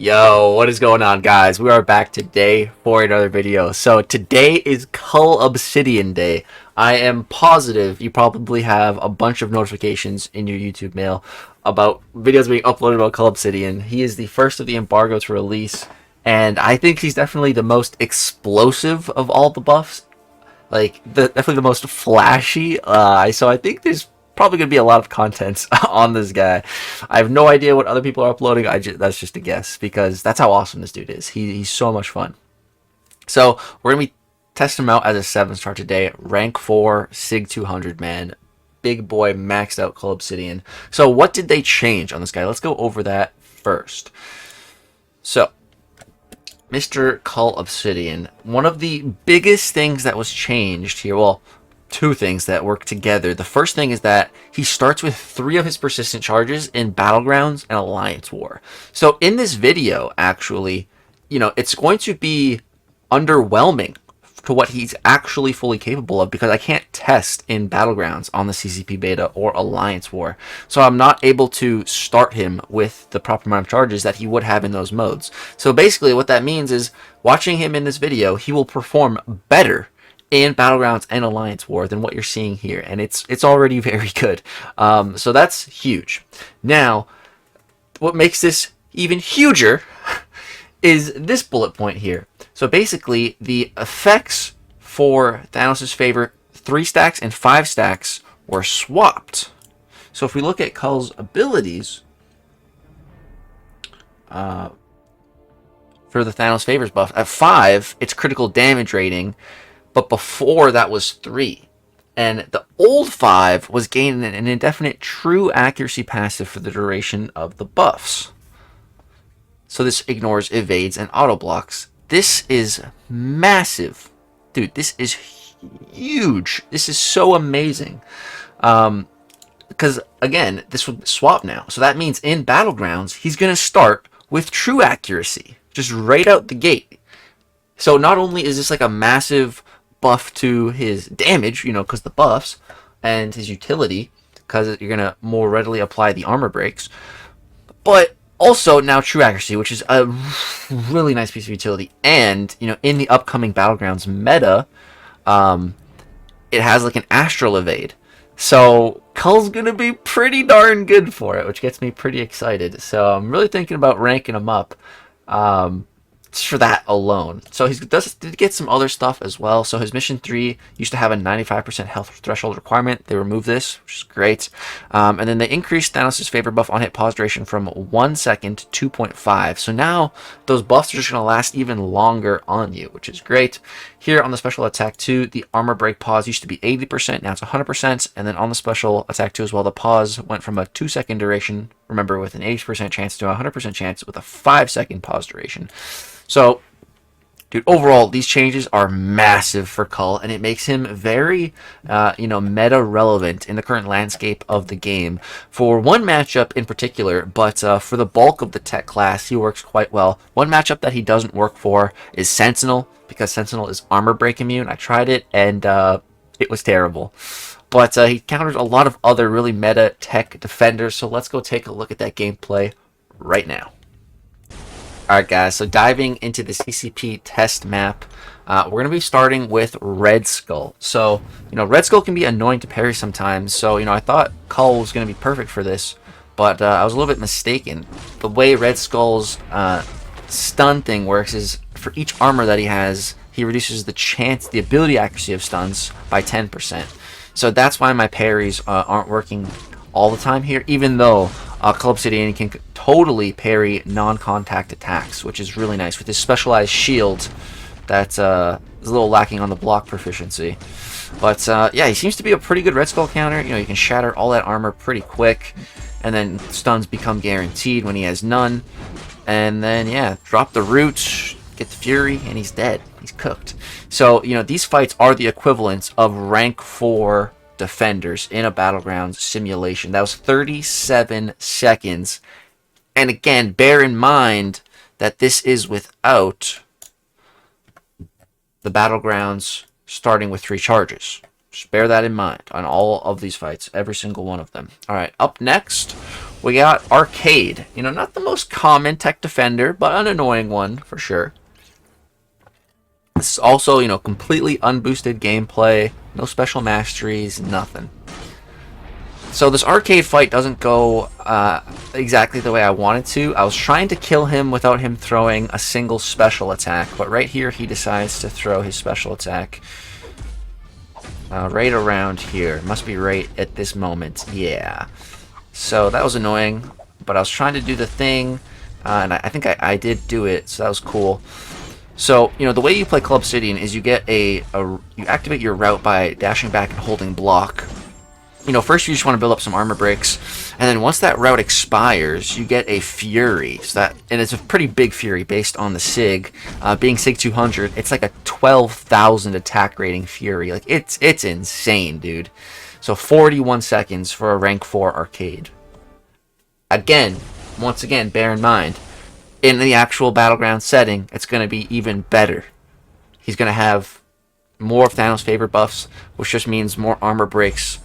Yo, what is going on, guys? We are back today for another video. So today is Cull Obsidian Day. I am positive you probably have a bunch of notifications in your YouTube mail about videos being uploaded about Cull Obsidian. He is the first of the embargo to release, and I think he's definitely the most explosive of all the buffs. Definitely the most flashy. So I think there's probably going to be a lot of content on this guy. I have no idea what other people are uploading. That's just a guess because that's how awesome this dude is. He's so much fun. So we're going to be testing him out as a 7-star today. Rank 4, Sig 200 man. Big boy, maxed out Cull Obsidian. So what did they change on this guy? Let's go over that first. So Mr. Cull Obsidian, one of the biggest things that was changed here, well, two things that work together. The first thing is that he starts with 3 of his persistent charges in Battlegrounds and Alliance War. So in this video, actually, it's going to be underwhelming to what he's actually fully capable of because I can't test in Battlegrounds on the CCP beta or Alliance War. So I'm not able to start him with the proper amount of charges that he would have in those modes. So basically what that means is watching him in this video, he will perform better in Battlegrounds and Alliance War than what you're seeing here, and it's already very good. So that's huge. Now, what makes this even huger is this bullet point here. So basically, the effects for Thanos' favor 3 stacks and 5 stacks were swapped. So if we look at Cull's abilities for the Thanos favors buff, at 5, it's critical damage rating, but before that was 3. And the old 5 was gaining an indefinite true accuracy passive for the duration of the buffs. So this ignores evades and auto blocks. This is massive. Dude, this is huge. This is so amazing. Because, again, this would swap now. So that means in Battlegrounds, he's going to start with true accuracy. Just right out the gate. So not only is this like a massive buff to his damage, because the buffs, and his utility, because you're going to more readily apply the armor breaks, but also now true accuracy, which is a really nice piece of utility. And, in the upcoming Battlegrounds meta, it has like an astral evade. So Cull's going to be pretty darn good for it, which gets me pretty excited. So I'm really thinking about ranking him up. Just for that alone. So he did get some other stuff as well. So his mission 3 used to have a 95% health threshold requirement. They removed this, which is great. And then they increased Thanos' favor buff on hit pause duration from 1 second to 2.5. So now those buffs are just going to last even longer on you, which is great. Here on the special attack 2, the armor break pause used to be 80%, now it's 100%. And then on the special attack 2 as well, the pause went from a 2-second duration, remember, with an 80% chance to a 100% chance with a 5-second pause duration. So, dude, overall, these changes are massive for Cull, and it makes him very, meta relevant in the current landscape of the game. For one matchup in particular, but for the bulk of the tech class, he works quite well. One matchup that he doesn't work for is Sentinel, because Sentinel is armor break immune. I tried it, and it was terrible. But he counters a lot of other really meta tech defenders, so let's go take a look at that gameplay right now. Alright guys, so diving into the CCP test map, we're going to be starting with Red Skull. So, Red Skull can be annoying to parry sometimes, so, I thought Cull was going to be perfect for this, but I was a little bit mistaken. The way Red Skull's stun thing works is for each armor that he has, he reduces the ability accuracy of stuns by 10%. So that's why my parries aren't working all the time here, even though Cull Obsidian can totally parry non-contact attacks, which is really nice with his specialized shield. That's is a little lacking on the block proficiency, but yeah, he seems to be a pretty good Red Skull counter. You can shatter all that armor pretty quick, and then stuns become guaranteed when he has none. And then yeah, drop the root, get the fury, and he's dead. He's cooked. So these fights are the equivalents of rank 4 defenders in a Battlegrounds simulation. That was 37 seconds. And again, bear in mind that this is without the Battlegrounds starting with 3 charges. Just bear that in mind on all of these fights, every single one of them. Alright, up next, we got Arcade. You know, not the most common tech defender, but an annoying one for sure. This is also, you know, completely unboosted gameplay, no special masteries, nothing. So this Arcade fight doesn't go exactly the way I wanted to. I was trying to kill him without him throwing a single special attack, but right here he decides to throw his special attack right around here. Must be right at this moment. Yeah. So that was annoying, but I was trying to do the thing, and I think I did do it, so that was cool. So, you know, the way you play Club Obsidian is you get you activate your route by dashing back and holding block. You know, first you just want to build up some armor breaks, and then once that route expires, you get a Fury. And it's a pretty big Fury based on the SIG. Being SIG 200, it's like a 12,000 attack rating Fury. Like, it's insane, dude. So 41 seconds for a rank 4 Arcade. Once again, bear in mind, in the actual Battleground setting, it's going to be even better. He's going to have more of Thanos' favorite buffs, which just means more armor breaks.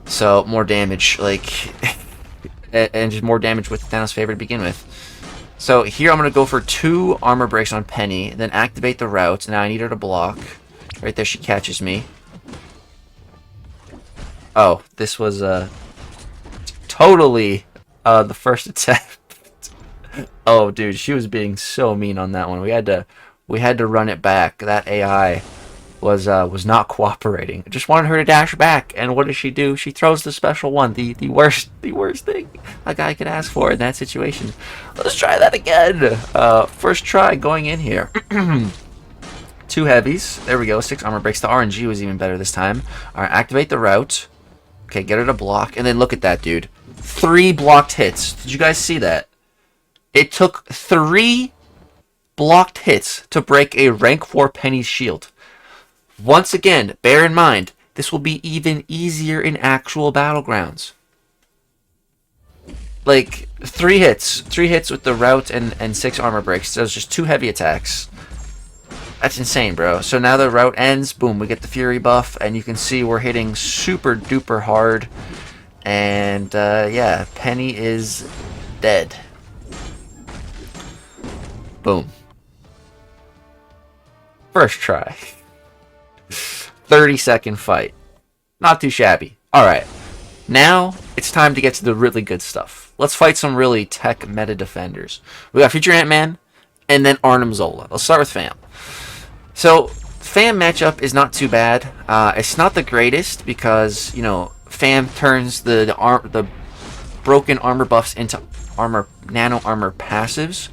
So, more damage, like, and just more damage with Thanos' favorite to begin with. So, here I'm going to go for 2 armor breaks on Penny, then activate the route. Now I need her to block. Right there, she catches me. Oh, this was, totally, the first attempt. Oh, dude, she was being so mean on that one. We had to run it back. That AI was not cooperating. I just wanted her to dash back, and what does she do? She throws the special one, the worst thing a guy could ask for in that situation. Let's try that again. First try going in here. 2 heavies. There we go. 6 armor breaks. The RNG was even better this time. All right, activate the route. Okay, get her to block, and then look at that, dude. 3 blocked hits. Did you guys see that? It took 3 blocked hits to break a rank 4 Penny's shield. Once again, bear in mind, this will be even easier in actual Battlegrounds. Like, 3 hits. 3 hits with the route and 6 armor breaks. So it's just 2 heavy attacks. That's insane, bro. So now the route ends. Boom, we get the Fury buff. And you can see we're hitting super duper hard. And, yeah, Penny is dead. Boom. First try. 30-second fight. Not too shabby. Alright. Now, it's time to get to the really good stuff. Let's fight some really tech meta defenders. We got Future Ant-Man, and then Arnim Zola. Let's start with Fam. So, Fam matchup is not too bad. It's not the greatest because, you know, Fam turns the broken armor buffs into nano armor passives,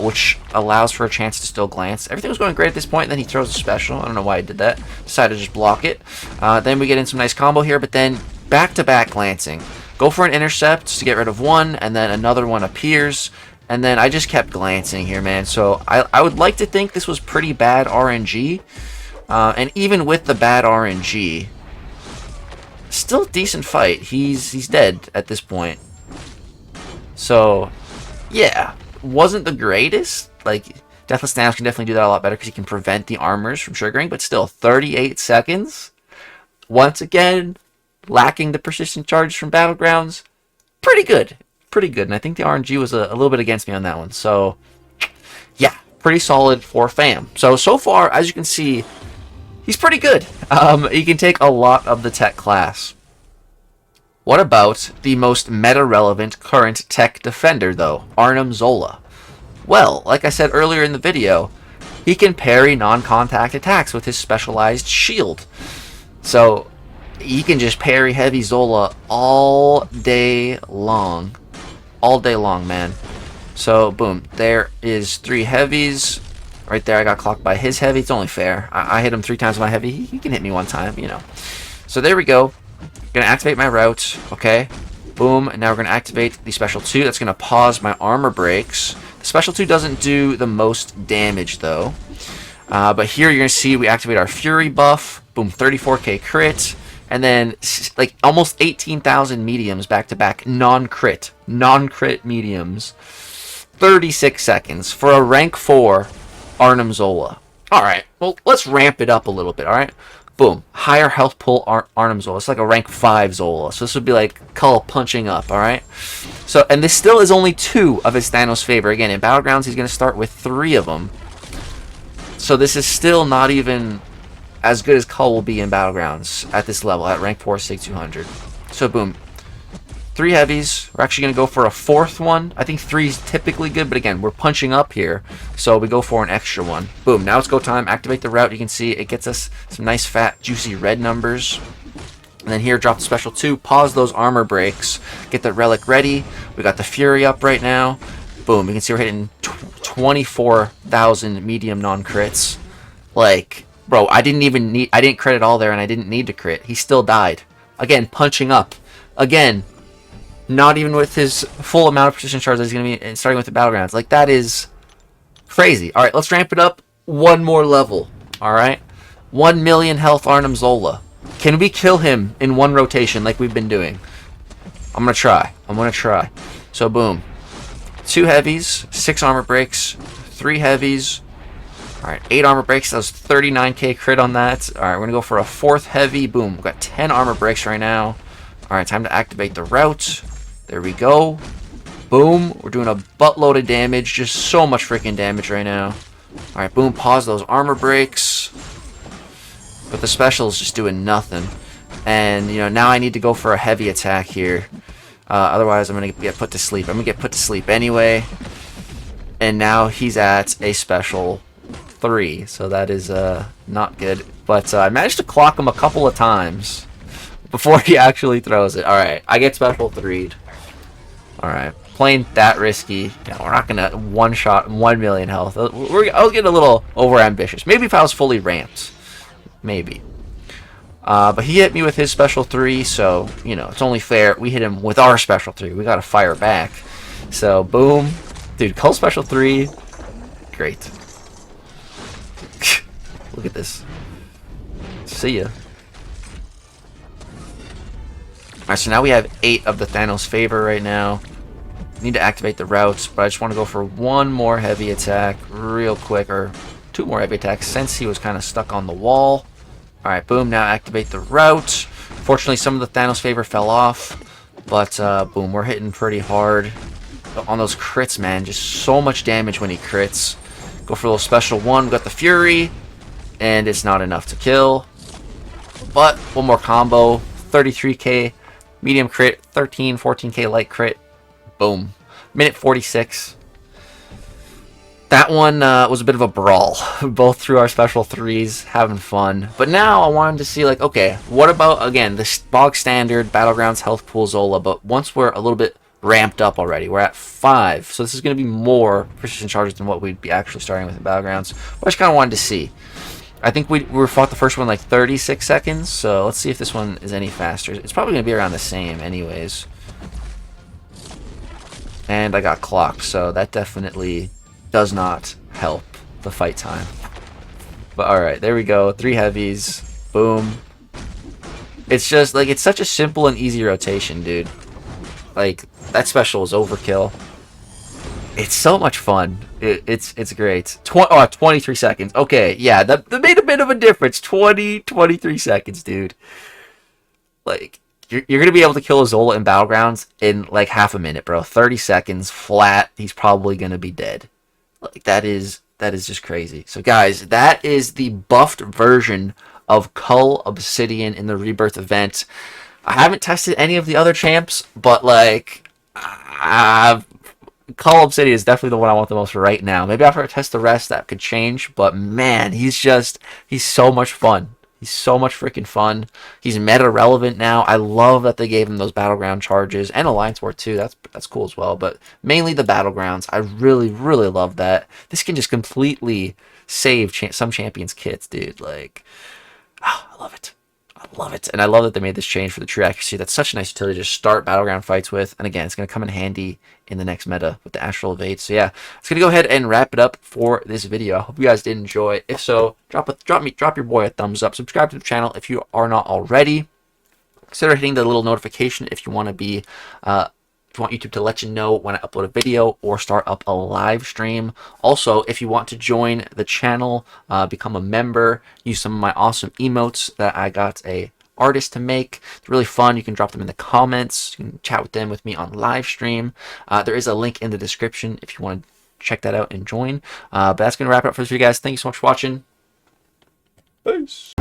which allows for a chance to still glance. Everything was going great at this point, then he throws a special. I don't know why he did that. Decided to just block it. Then we get in some nice combo here, but then back-to-back glancing. Go for an intercept to get rid of one, and then another one appears, and then I just kept glancing here, man. So I would like to think this was pretty bad RNG, and even with the bad RNG, still decent fight. He's dead at this point. So, yeah, wasn't the greatest. Like, Deathless Thanos can definitely do that a lot better because he can prevent the armors from triggering, but still, 38 seconds. Once again, lacking the persistent charge from Battlegrounds. Pretty good. Pretty good. And I think the RNG was a little bit against me on that one. So, yeah, pretty solid for Fam. So far, as you can see, he's pretty good. He can take a lot of the tech class. What about the most meta-relevant current tech defender, though? Arnim Zola. Well, like I said earlier in the video, he can parry non-contact attacks with his specialized shield. So, he can just parry heavy Zola all day long. All day long, man. So, boom. There is 3 heavies. Right there, I got clocked by his heavy. It's only fair. I hit him 3 times with my heavy. He can hit me 1 time, you know. So, there we go. Gonna activate my route, okay? Boom, and now we're gonna activate the special 2. That's gonna pause my armor breaks. The special 2 doesn't do the most damage though. But here you're gonna see we activate our Fury buff. Boom, 34k crit. And then like almost 18,000 mediums back to back. Non-crit mediums. 36 seconds for a rank 4 Arnim Zola. Alright, well let's ramp it up a little bit, alright? Boom. Higher health pool Arnim Zola. It's like a rank 5 Zola. So this would be like Cull punching up, alright? So, and this still is only 2 of his Thanos favor. Again, in Battlegrounds, he's going to start with 3 of them. So this is still not even as good as Cull will be in Battlegrounds at this level, at rank 4, Sig 200. So boom. 3 heavies. We're actually going to go for a 4th one. I think 3 is typically good, but again, we're punching up here, so we go for an extra one. Boom. Now it's go time. Activate the route. You can see it gets us some nice, fat, juicy red numbers. And then here, drop the special 2. Pause those armor breaks. Get the relic ready. We got the Fury up right now. Boom. You can see we're hitting 24,000 medium non-crits. Like, bro, I didn't crit it all there, and I didn't need to crit. He still died. Again, punching up. Again, not even with his full amount of precision charges he's going to be starting with the Battlegrounds. Like, that is crazy. Alright, let's ramp it up one more level. Alright? 1 million health Arnim Zola. Can we kill him in one rotation like we've been doing? I'm going to try. I'm going to try. So, boom. 2 heavies, 6 armor breaks, 3 heavies. Alright, 8 armor breaks. That was 39k crit on that. Alright, we're going to go for a 4th heavy. Boom. We've got 10 armor breaks right now. Alright, time to activate the route. There we go. Boom. We're doing a buttload of damage. Just so much freaking damage right now. Alright, boom. Pause those armor breaks. But the special is just doing nothing. And, you know, now I need to go for a heavy attack here. Otherwise, I'm going to get put to sleep. I'm going to get put to sleep anyway. And now he's at a special 3. So that is not good. But I managed to clock him a couple of times before he actually throws it. Alright, I get special 3'd. Alright, playing that risky. Yeah, we're not going to one-shot 1 million health. I'll get a little over-ambitious. Maybe if I was fully ramped. Maybe. But he hit me with his special 3, so, you know, it's only fair. We hit him with our special 3. We got to fire back. So, boom. Dude, Cull special 3. Great. Look at this. See ya. Alright, so now we have 8 of the Thanos favor right now. Need to activate the routes, but I just want to go for one more heavy attack real quick, or 2 more heavy attacks since he was kind of stuck on the wall. Alright, boom, now activate the route. Fortunately, some of the Thanos favor fell off, but boom, we're hitting pretty hard on those crits, man. Just so much damage when he crits. Go for a little special 1. We got the Fury, and it's not enough to kill. But one more combo, 33k medium crit, 14k light crit. Boom. Minute 46. That one was a bit of a brawl. Both threw our special 3s, having fun. But now I wanted to see, like, okay, what about, again, the bog standard Battlegrounds health pool Zola, but once we're a little bit ramped up already, we're at 5, so this is going to be more precision charges than what we'd be actually starting with in Battlegrounds. But I just kind of wanted to see. I think we fought the first one like 36 seconds, so let's see if this one is any faster. It's probably going to be around the same anyways. And I got clocked, so that definitely does not help the fight time. But alright, there we go. 3 heavies. Boom. It's just, like, it's such a simple and easy rotation, dude. Like, that special is overkill. It's so much fun. It's great. 23 seconds. Okay, yeah, that made a bit of a difference. 23 seconds, dude. Like, you're going to be able to kill a Zola in Battlegrounds in, like, half a minute, bro. 30 seconds, flat, he's probably going to be dead. Like, that is just crazy. So, guys, that is the buffed version of Cull Obsidian in the Rebirth event. I haven't tested any of the other champs, but, like, Cull Obsidian is definitely the one I want the most right now. Maybe after I test the rest, that could change. But, man, he's so much fun. He's so much freaking fun. He's meta relevant now. I love that they gave him those battleground charges and Alliance War too. That's cool as well. But mainly the battlegrounds. I really, really love that. This can just completely save some champions' kits, dude. Like, oh, I love it. I love it. And I love that they made this change for the true accuracy. That's such a nice utility to start battleground fights with. And again, it's going to come in handy in the next meta with the Astral Evade. So yeah, it's going to go ahead and wrap it up for this video. I hope you guys did enjoy. If so, drop your boy a thumbs up. Subscribe to the channel if you are not already. Consider hitting the little notification if you want to be If you want YouTube to let you know when I upload a video or start up a live stream. Also, if you want to join the channel, become a member, use some of my awesome emotes that I got a artist to make. It's really fun. You can drop them in the comments. You can chat with them with me on live stream. There is a link in the description if you want to check that out and join. But that's going to wrap it up for this video, guys. Thank you so much for watching. Peace.